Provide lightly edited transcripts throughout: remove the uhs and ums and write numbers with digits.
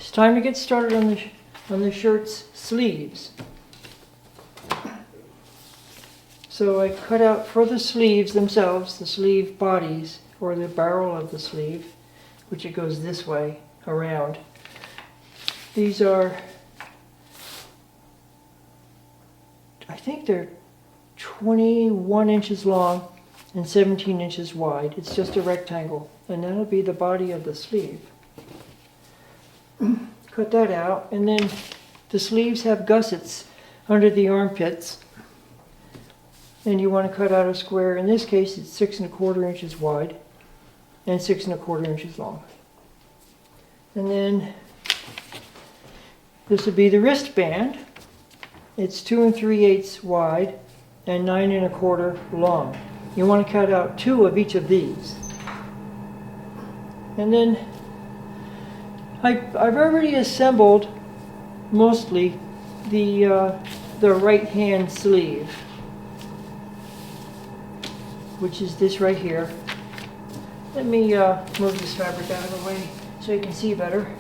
It's time to get started on the shirt's sleeves. So I cut out for the sleeves themselves, the sleeve bodies, or the barrel of the sleeve, which it goes this way around. These are, I think they're 21 inches long and 17 inches wide. It's just a rectangle, and that'll be the body of the sleeve. Cut that out, and then the sleeves have gussets under the armpits, and you want to cut out a square. In this case, it's 6 1/4 inches wide and 6 1/4 inches long. And then this would be the wristband. It's 2 3/8 wide and 9 1/4 long. You want to cut out 2 of each of these. And then I've already assembled mostly the right hand sleeve, which is this right here. Let me move this fabric out of the way so you can see better.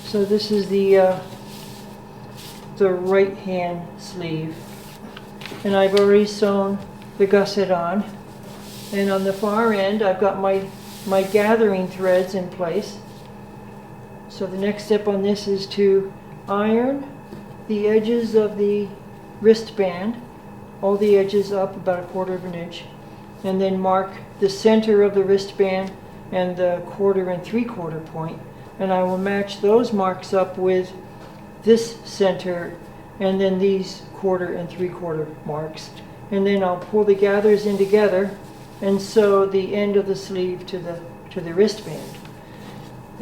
So this is the right hand sleeve, and I've already sewn the gusset on. And on the far end, I've got my gathering threads in place. So the next step on this is to iron the edges of the wristband, all the edges up about 1/4 inch, and then mark the center of the wristband and the 1/4 and 3/4 point. And I will match those marks up with this center and then these 1/4 and 3/4 marks. And then I'll pull the gathers in together and sew the end of the sleeve to the wristband.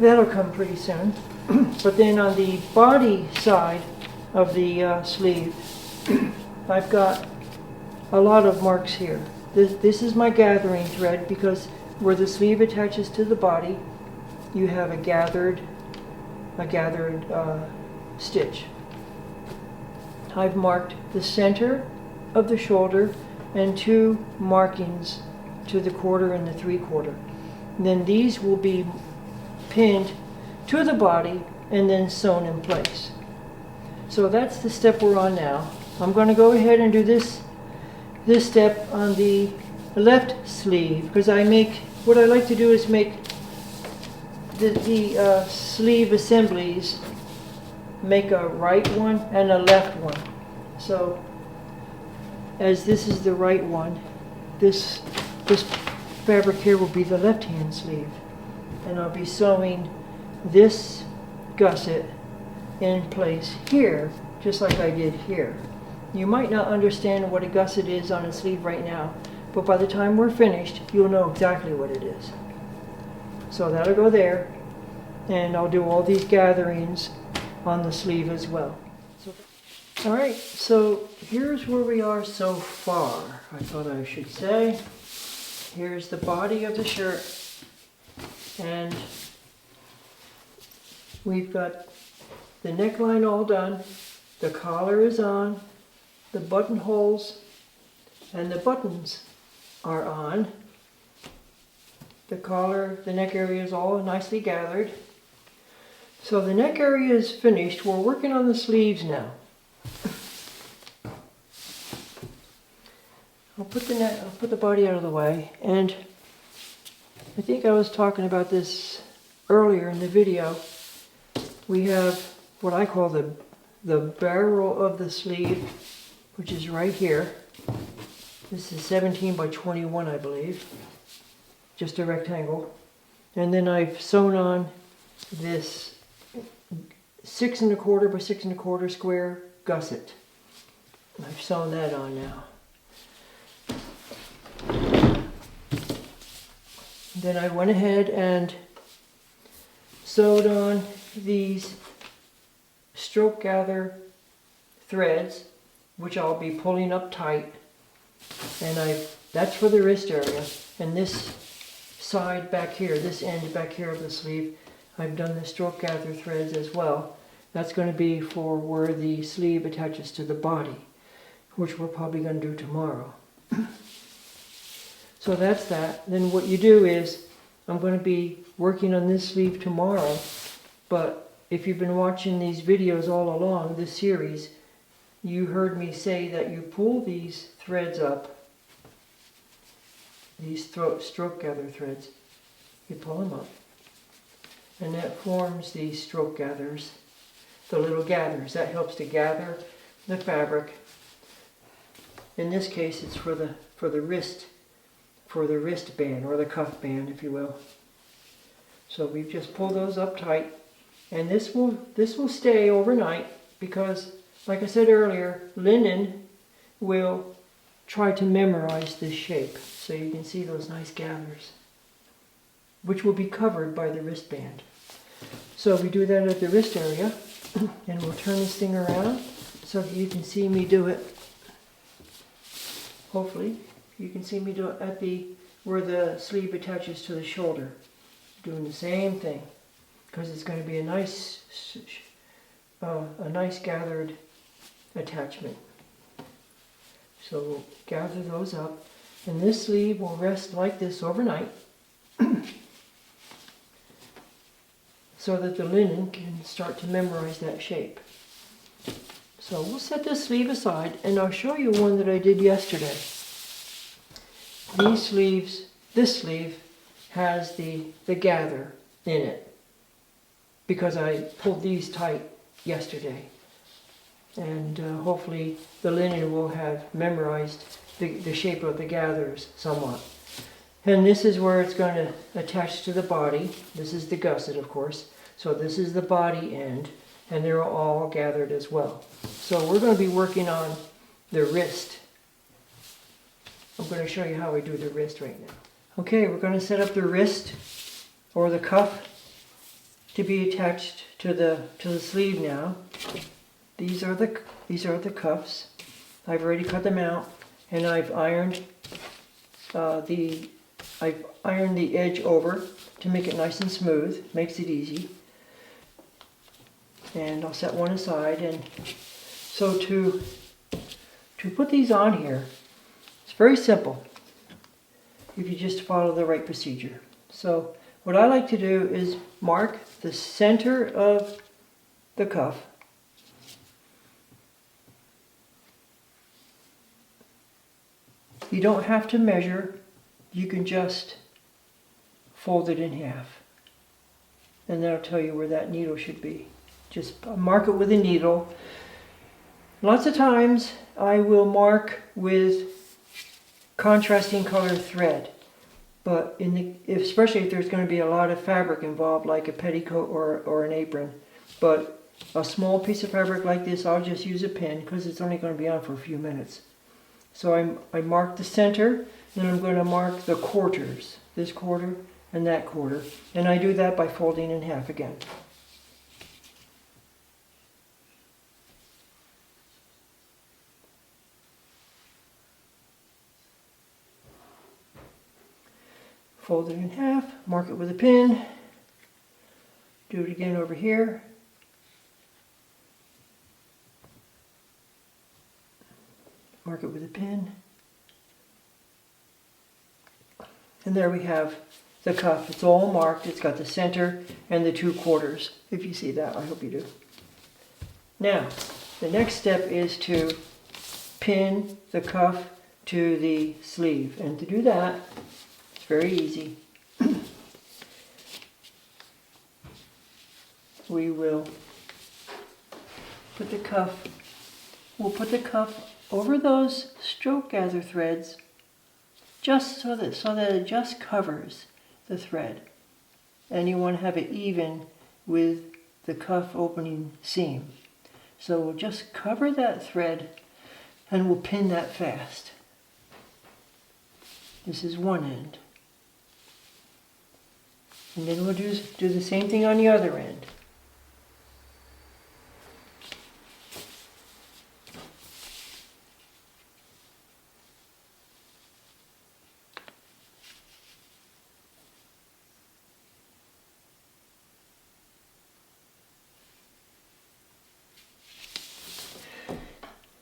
That'll come pretty soon. But then on the body side of the sleeve, I've got a lot of marks here. This is my gathering thread, because where the sleeve attaches to the body, you have a gathered stitch. I've marked the center of the shoulder and 2 markings to the 1/4 and the 3/4. Then these will be pinned to the body and then sewn in place. So that's the step we're on now. I'm going to go ahead and do this step on the left sleeve, because what I like to do is make the sleeve assemblies, make a right one and a left one. So as this is the right one, this fabric here will be the left hand sleeve, and I'll be sewing this gusset in place here, just like I did here. You might not understand what a gusset is on a sleeve right now, but by the time we're finished, you'll know exactly what it is. So that'll go there, and I'll do all these gatherings on the sleeve as well. All right, so here's where we are so far, I thought I should say. Here's the body of the shirt, and we've got the neckline all done, the collar is on, the buttonholes and the buttons are on. The collar, the neck area is all nicely gathered. So the neck area is finished. We're working on the sleeves now. I'll put the body out of the way, and I think I was talking about this earlier in the video. We have what I call the barrel of the sleeve, which is right here. This is 17 by 21, I believe, just a rectangle. And then I've sewn on this 6 1/4 by 6 1/4 square gusset. I've sewn that on now. Then I went ahead and sewed on these stroke gather threads, which I'll be pulling up tight. And that's for the wrist area. And this side back here, this end back here of the sleeve, I've done the stroke gather threads as well. That's going to be for where the sleeve attaches to the body, which we're probably going to do tomorrow. So that's that. Then what you do is, I'm going to be working on this sleeve tomorrow, but if you've been watching these videos all along, this series, you heard me say that you pull these threads up, these stroke gather threads, you pull them up, and that forms these stroke gathers, the little gathers. That helps to gather the fabric. In this case, it's for the wristband, or the cuff band, if you will. So we just pull those up tight, and this will stay overnight because, like I said earlier, linen will try to memorize this shape. So you can see those nice gathers, which will be covered by the wristband. So we do that at the wrist area, and we'll turn this thing around so that you can see me do it. Hopefully, you can see me do it at where the sleeve attaches to the shoulder. Doing the same thing, because it's going to be a nice gathered attachment. So we'll gather those up, and this sleeve will rest like this overnight so that the linen can start to memorize that shape. So we'll set this sleeve aside, and I'll show you one that I did yesterday. This sleeve has the gather in it because I pulled these tight yesterday, and hopefully the linen will have memorized the shape of the gathers somewhat. And this is where it's going to attach to the body. This is the gusset, of course, so this is the body end, and they're all gathered as well. So we're going to be working on the wrist. I'm going to show you how we do the wrist right now. Okay, we're going to set up the wrist or the cuff to be attached to the sleeve now. These are the cuffs. I've already cut them out, and I've ironed the edge over to make it nice and smooth. Makes it easy. And I'll set one aside. And so to put these on here, it's very simple if you just follow the right procedure. So what I like to do is mark the center of the cuff. You don't have to measure, you can just fold it in half. And then I'll tell you where that needle should be. Just mark it with a needle. Lots of times I will mark with contrasting color thread, but especially if there's going to be a lot of fabric involved, like a petticoat or an apron. But a small piece of fabric like this, I'll just use a pin because it's only going to be on for a few minutes. So I mark the center, then I'm going to mark the quarters, this quarter and that quarter, and I do that by folding in half again. Fold it in half, mark it with a pin, do it again over here. Mark it with a pin. And there we have the cuff. It's all marked. It's got the center and the 2 quarters. If you see that, I hope you do. Now, the next step is to pin the cuff to the sleeve. And to do that, it's very easy. We will put the cuff, over those stroke gather threads, just so that it just covers the thread. And you want to have it even with the cuff opening seam. So we'll just cover that thread and we'll pin that fast. This is one end. And then we'll do the same thing on the other end.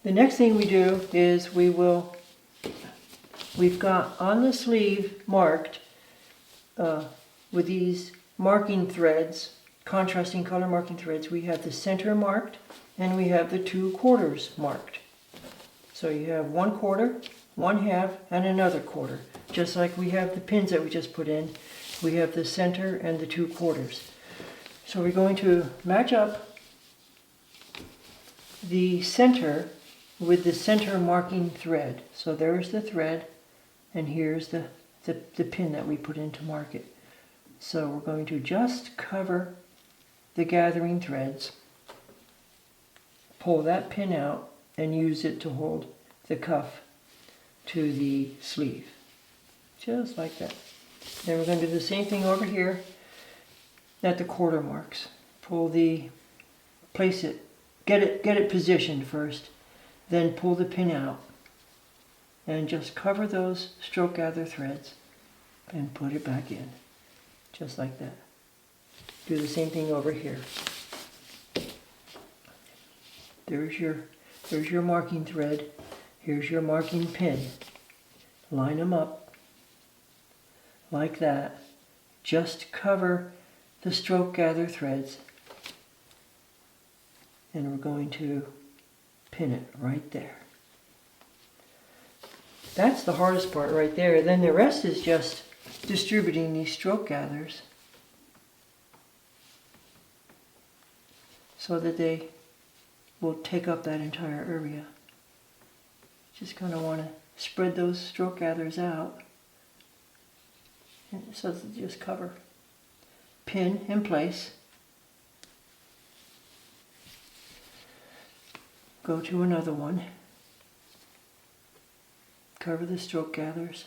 The next thing we do is we've got on the sleeve marked with these marking threads contrasting color marking threads, we have the center marked and we have the 2/4 marked. So you have 1/4, 1/2, and another quarter. Just like we have the pins that we just put in, we have the center and the 2/4. So we're going to match up the center with the center marking thread. So there's the thread, and here's the pin that we put in to mark it. So we're going to just cover the gathering threads, pull that pin out, and use it to hold the cuff to the sleeve. Just like that. Then we're going to do the same thing over here at the quarter marks. Place it, get it positioned first, then pull the pin out and just cover those stroke gather threads and put it back in. Just like that. Do the same thing over here. There's your marking thread. Here's your marking pin. Line them up like that. Just cover the stroke gather threads, and we're going to pin it right there. That's the hardest part right there. Then the rest is just distributing these stroke gathers so that they will take up that entire area. Just kind of want to spread those stroke gathers out, and so that they just cover. Pin in place. Go to another one. Cover the stroke gathers.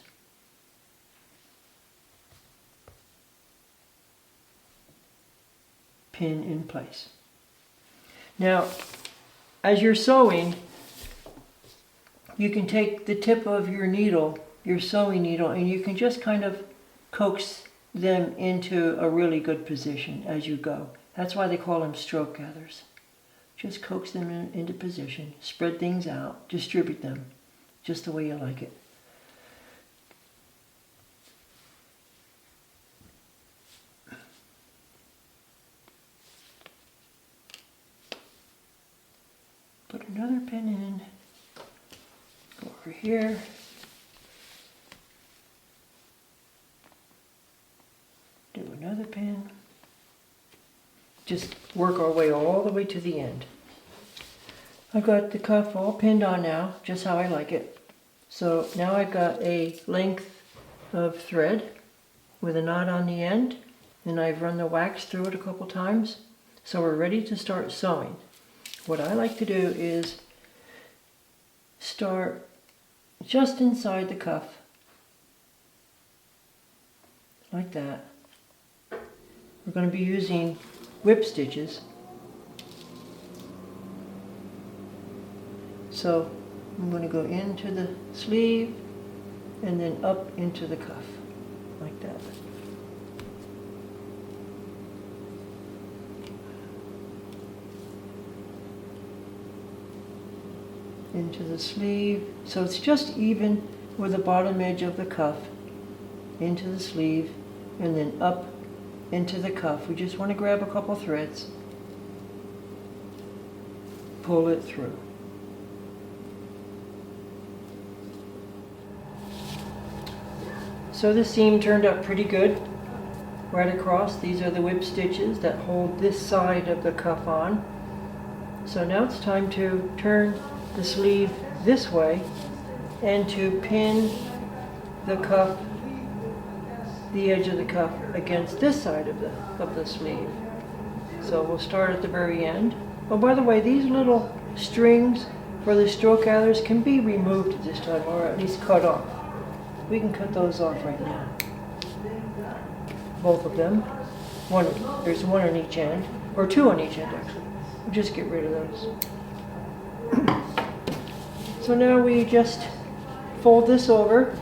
Pin in place. Now, as you're sewing, you can take the tip of your needle, your sewing needle, and you can just kind of coax them into a really good position as you go. That's why they call them stroke gathers. Just coax them into position, spread things out, distribute them just the way you like it. Put another pin in, go over here. Do another pin. Just work our way all the way to the end. I've got the cuff all pinned on now, just how I like it. So now I've got a length of thread with a knot on the end, and I've run the wax through it a couple times. So we're ready to start sewing. What I like to do is start just inside the cuff, like that. We're going to be using whip stitches. So I'm going to go into the sleeve and then up into the cuff, like that. Into the sleeve, so it's just even with the bottom edge of the cuff, into the sleeve, and then up into the cuff. We just want to grab a couple threads, pull it through. So the seam turned out pretty good right across. These are the whip stitches that hold this side of the cuff on. So now it's time to turn the sleeve this way and to pin the cuff, the edge of the cuff, against this side of the sleeve. So we'll start at the very end. Oh, by the way, these little strings for the stroke gathers can be removed at this time, or at least cut off. We can cut those off right now. Both of them. There's one on each end, or two on each end actually. We'll just get rid of those. So now we just fold this over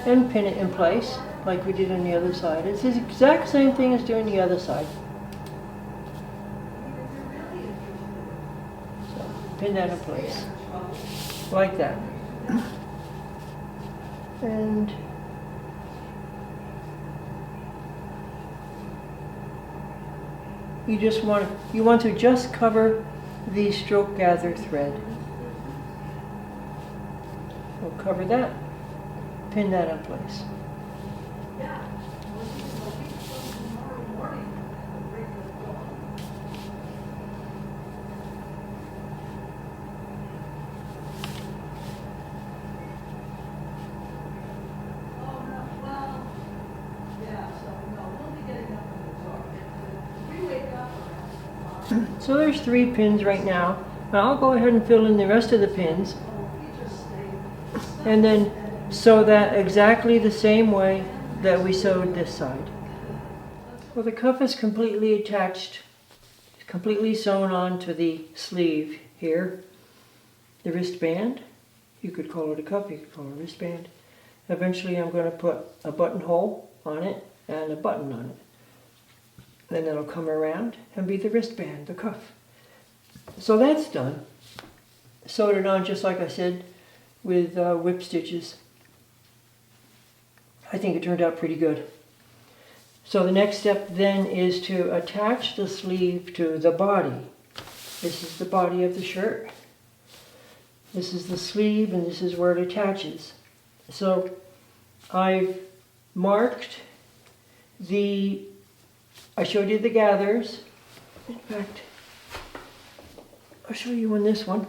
and pin it in place like we did on the other side. It's the exact same thing as doing the other side. So pin that in place like that. you want to just cover the stroke gather thread. We'll cover that, pin that in place. So there's 3 pins right now. Now I'll go ahead and fill in the rest of the pins and then sew that exactly the same way that we sewed this side. Well, the cuff is completely attached, completely sewn onto the sleeve here. The wristband, you could call it a cuff, you could call it a wristband. Eventually I'm going to put a buttonhole on it and a button on it. Then it'll come around and be the wristband, the cuff. So that's done. Sewed it on just like I said with whip stitches. I think it turned out pretty good. So the next step then is to attach the sleeve to the body. This is the body of the shirt. This is the sleeve and this is where it attaches. So I've marked I showed you the gathers. In fact, I'll show you on this one.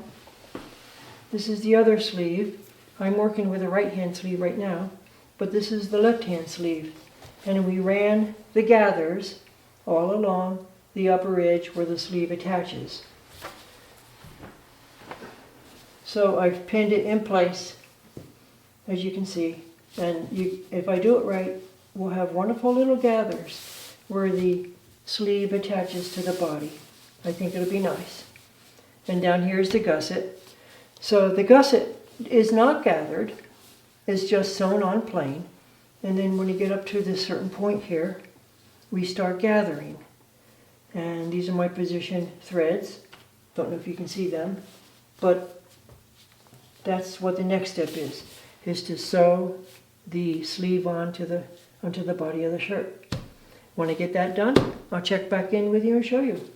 This is the other sleeve. I'm working with a right hand sleeve right now, but this is the left hand sleeve. And we ran the gathers all along the upper edge where the sleeve attaches. So I've pinned it in place, as you can see. And if I do it right, we'll have wonderful little gathers where the sleeve attaches to the body. I think it'll be nice. And down here is the gusset. So the gusset is not gathered, it's just sewn on plain. And then when you get up to this certain point here, we start gathering. And these are my position threads. Don't know if you can see them, but that's what the next step is to sew the sleeve onto the body of the shirt. When I get that done, I'll check back in with you and show you.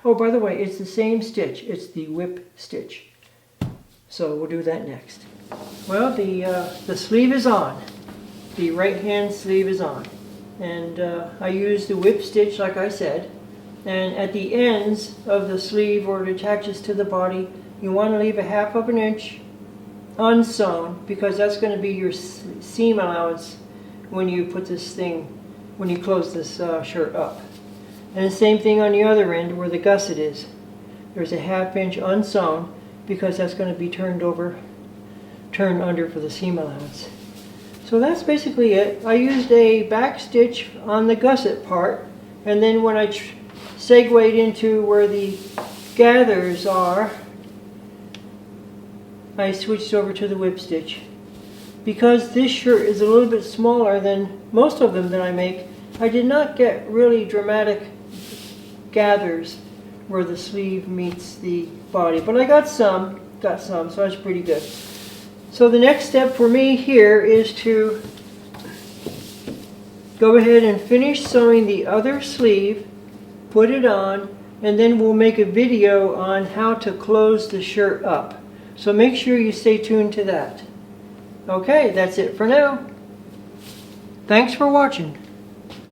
Oh, by the way, it's the same stitch. It's the whip stitch. So we'll do that next. Well, the sleeve is on. The right hand sleeve is on. And I used the whip stitch like I said. And at the ends of the sleeve where it attaches to the body, you want to leave a 1/2 inch unsewn because that's going to be your seam allowance when you put this thing, when you close this shirt up. And the same thing on the other end where the gusset is. There's a 1/2 inch unsewn because that's going to be turned under for the seam allowance. So that's basically it. I used a back stitch on the gusset part, and then when I segued into where the gathers are, I switched over to the whip stitch. Because this shirt is a little bit smaller than most of them that I make, I did not get really dramatic gathers where the sleeve meets the body. But I got some, so that's pretty good. So the next step for me here is to go ahead and finish sewing the other sleeve, put it on, and then we'll make a video on how to close the shirt up. So make sure you stay tuned to that. Okay, that's it for now. Thanks for watching.